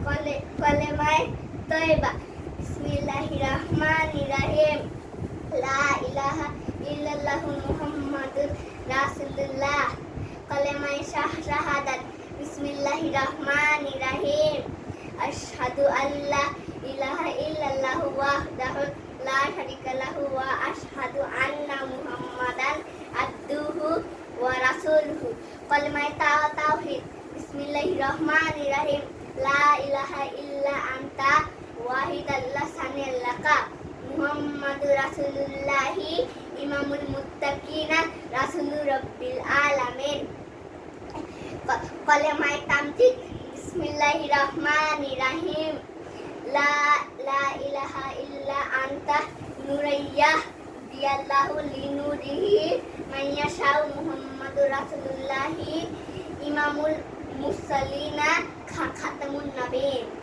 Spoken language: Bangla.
কলেমায়ে তয়বা বিসমিল্লাহির রহমানির রহিম লা ইলাহা ইল্লাল্লাহু মুহাম্মাদুর রাসূলুল্লাহ কলেমায়ে শাহাদাত বিসমিল্লাহির রহমানির রহিম আশহাদু আল্লা ইলাহা ইল্লাল্লাহু ওয়াহদাহু লা শারীকা লাহু ওয়া আশহাদু আন্না মুহাম্মাদান আবদুহু ওয়া রাসূলুহু কলেমায়ে তাওহীদ বিসমিল্লাহির রহমানির রহিম লা ইলাহা ইল্লা আনতা ওয়াহিদাল্লা সানিয়াল্লাকা মুহাম্মাদুর রাসূলুল্লাহি ইমামুল মুত্তাকিনা রাসূলুর রাব্বিল আলামিন কলেমায়ে তামজিদ বিসমিল্লাহির রহমানির রহিম লা ইলাহা ইল্লা আনতা নুরাইয়াহ দিয়াল্লাহু লিনুরিহি মাইয়াশাউ মুহাম্মাদুর রাসূলুল্লাহি ইমামুল মুরসালিনা খাতামুন নবীন।